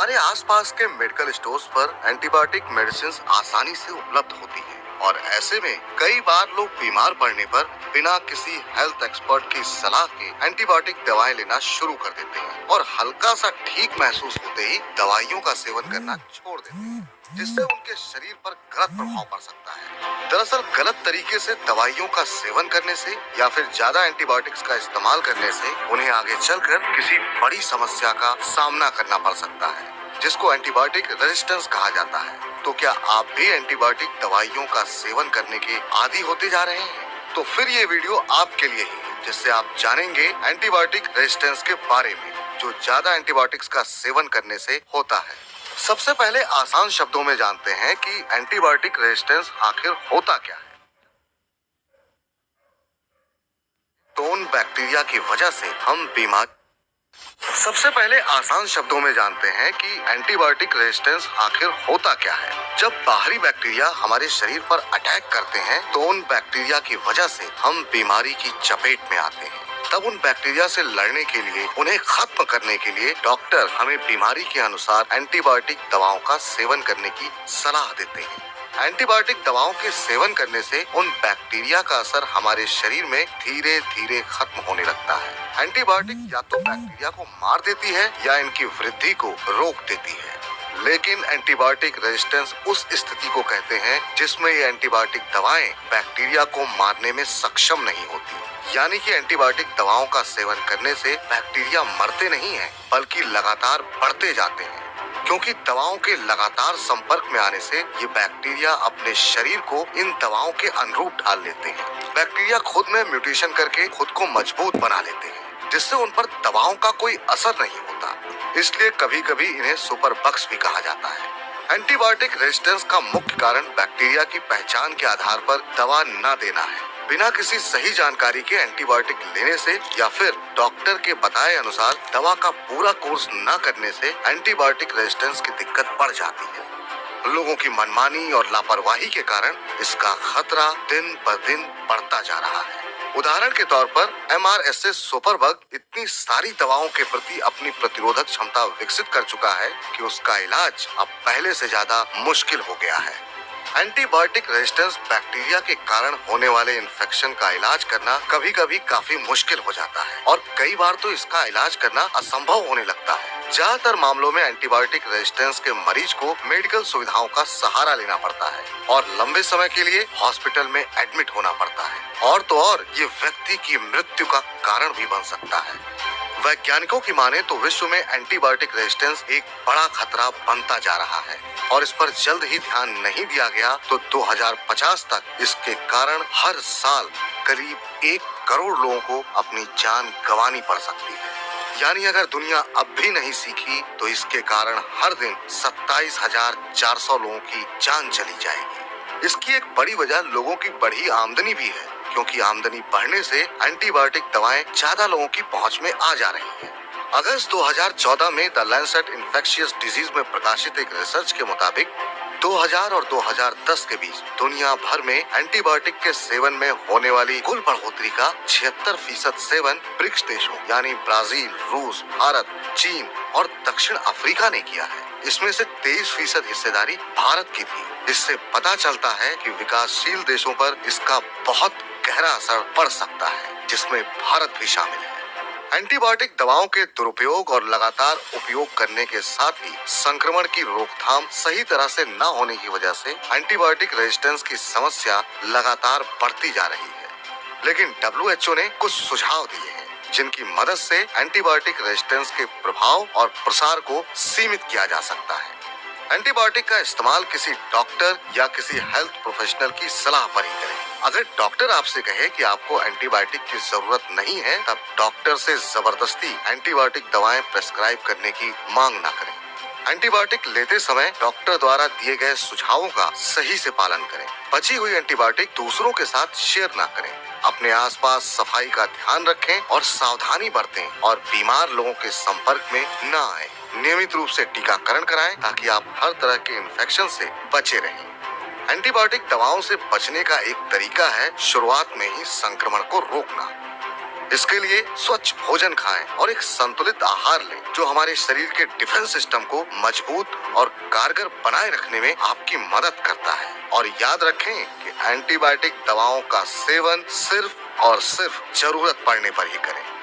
हमारे आसपास के मेडिकल स्टोर्स पर एंटीबायोटिक मेडिसिन आसानी से उपलब्ध होती है और ऐसे में कई बार लोग बीमार पड़ने पर बिना किसी हेल्थ एक्सपर्ट की सलाह के एंटीबायोटिक दवाएं लेना शुरू कर देते हैं और हल्का सा ठीक महसूस होते ही दवाइयों का सेवन करना छोड़ देते हैं, जिससे उनके शरीर पर गलत प्रभाव पड़ सकता है। दरअसल गलत तरीके से दवाइयों का सेवन करने से या फिर ज्यादा एंटीबायोटिक्स का इस्तेमाल करने से उन्हें आगे चलकर किसी बड़ी समस्या का सामना करना पड़ सकता है, जिसको एंटीबायोटिक रेजिस्टेंस कहा जाता है। तो क्या आप भी एंटीबायोटिक दवाइयों का सेवन करने के आदी होते जा रहे हैं? तो फिर ये वीडियो आपके लिए ही है, जिससे आप जानेंगे एंटीबायोटिक रेजिस्टेंस के बारे में, जो ज्यादा एंटीबायोटिक्स का सेवन करने से होता है। सबसे पहले आसान शब्दों में जानते हैं कि एंटीबायोटिक रेजिस्टेंस आखिर होता क्या है। टोन बैक्टीरिया की वजह से हम बीमार सबसे पहले आसान शब्दों में जानते हैं कि एंटीबायोटिक रेजिस्टेंस आखिर होता क्या है। जब बाहरी बैक्टीरिया हमारे शरीर पर अटैक करते हैं तो उन बैक्टीरिया की वजह से हम बीमारी की चपेट में आते हैं। तब उन बैक्टीरिया से लड़ने के लिए, उन्हें खत्म करने के लिए डॉक्टर हमें बीमारी के अनुसार एंटीबायोटिक दवाओं का सेवन करने की सलाह देते हैं। एंटीबायोटिक दवाओं के सेवन करने से उन बैक्टीरिया का असर हमारे शरीर में धीरे धीरे खत्म होने लगता है। एंटीबायोटिक या तो बैक्टीरिया को मार देती है या इनकी वृद्धि को रोक देती है, लेकिन एंटीबायोटिक रेजिस्टेंस उस स्थिति को कहते हैं जिसमें ये एंटीबायोटिक दवाएं बैक्टीरिया को मारने में सक्षम नहीं होती। यानी कि एंटीबायोटिक दवाओं का सेवन करने से बैक्टीरिया मरते नहीं हैं, बल्कि लगातार बढ़ते जाते हैं, क्योंकि दवाओं के लगातार संपर्क में आने से ये बैक्टीरिया अपने शरीर को इन दवाओं के अनुरूप ढाल लेते हैं। बैक्टीरिया खुद में म्यूटेशन करके खुद को मजबूत बना लेते हैं, जिससे उन पर दवाओं का कोई असर नहीं होता। इसलिए कभी कभी इन्हें सुपर बग्स भी कहा जाता है। एंटीबायोटिक रेजिस्टेंस का मुख्य कारण बैक्टीरिया की पहचान के आधार पर दवा न देना है। बिना किसी सही जानकारी के एंटीबायोटिक लेने से या फिर डॉक्टर के बताए अनुसार दवा का पूरा कोर्स न करने से एंटीबायोटिक रेजिस्टेंस की दिक्कत बढ़ जाती है। लोगों की मनमानी और लापरवाही के कारण इसका खतरा दिन पर दिन बढ़ता जा रहा है। उदाहरण के तौर पर MRSA सुपरबग इतनी सारी दवाओं के प्रति अपनी प्रतिरोधक क्षमता विकसित कर चुका है कि उसका इलाज अब पहले से ज्यादा मुश्किल हो गया है। एंटीबायोटिक रेजिस्टेंस बैक्टीरिया के कारण होने वाले इन्फेक्शन का इलाज करना कभी कभी काफी मुश्किल हो जाता है और कई बार तो इसका इलाज करना असंभव होने लगता है। ज्यादातर मामलों में एंटीबायोटिक रेजिस्टेंस के मरीज को मेडिकल सुविधाओं का सहारा लेना पड़ता है और लंबे समय के लिए हॉस्पिटल में एडमिट होना पड़ता है, और तो और ये व्यक्ति की मृत्यु का कारण भी बन सकता है। वैज्ञानिकों की माने तो विश्व में एंटीबायोटिक रेजिस्टेंस एक बड़ा खतरा बनता जा रहा है और इस पर जल्द ही ध्यान नहीं दिया गया तो 2050 तक इसके कारण हर साल करीब 1 करोड़ लोगों को अपनी जान गंवानी पड़ सकती है। यानी अगर दुनिया अब भी नहीं सीखी तो इसके कारण हर दिन 27,400 लोगों की जान चली जाएगी। इसकी एक बड़ी वजह लोगों की बढ़ी आमदनी भी है, क्योंकि आमदनी बढ़ने से एंटीबायोटिक दवाएं ज्यादा लोगों की पहुंच में आ जा रही हैं। अगस्त 2014 में द लैंसेट इन्फेक्शियस डिजीज में प्रकाशित एक रिसर्च के मुताबिक 2000 और 2010 के बीच दुनिया भर में एंटीबायोटिक के सेवन में होने वाली कुल बढ़ोतरी का 76% सेवन ब्रिक्स देशों यानी ब्राजील, रूस, भारत, चीन और दक्षिण अफ्रीका ने किया है। इसमें से 23% हिस्सेदारी भारत की थी। इससे पता चलता है कि विकासशील देशों पर इसका बहुत गहरा असर पड़ सकता है, जिसमें भारत भी शामिल है। एंटीबायोटिक दवाओं के दुरुपयोग और लगातार उपयोग करने के साथ ही संक्रमण की रोकथाम सही तरह से न होने की वजह से एंटीबायोटिक रेजिस्टेंस की समस्या लगातार बढ़ती जा रही है। लेकिन WHO ने कुछ सुझाव दिए हैं जिनकी मदद से एंटीबायोटिक रेजिस्टेंस के प्रभाव और प्रसार को सीमित किया जा सकता है। एंटीबायोटिक का इस्तेमाल किसी डॉक्टर या किसी हेल्थ प्रोफेशनल की सलाह पर ही करें। अगर डॉक्टर आपसे कहे कि आपको एंटीबायोटिक की जरूरत नहीं है, तब डॉक्टर से जबरदस्ती एंटीबायोटिक दवाएं प्रेस्क्राइब करने की मांग न करें। एंटीबायोटिक लेते समय डॉक्टर द्वारा दिए गए सुझावों का सही से पालन करें। बची हुई एंटीबायोटिक दूसरों के साथ शेयर न करें। अपने आसपास सफाई का ध्यान रखें और सावधानी बरतें और बीमार लोगों के संपर्क में न आए। नियमित रूप से टीकाकरण कराएं ताकि आप हर तरह के इन्फेक्शन से बचे रहें। एंटीबायोटिक दवाओं से बचने का एक तरीका है शुरुआत में ही संक्रमण को रोकना। इसके लिए स्वच्छ भोजन खाएं और एक संतुलित आहार लें जो हमारे शरीर के डिफेंस सिस्टम को मजबूत और कारगर बनाए रखने में आपकी मदद करता है। और याद रखें कि एंटीबायोटिक दवाओं का सेवन सिर्फ और सिर्फ जरूरत पड़ने पर ही करें।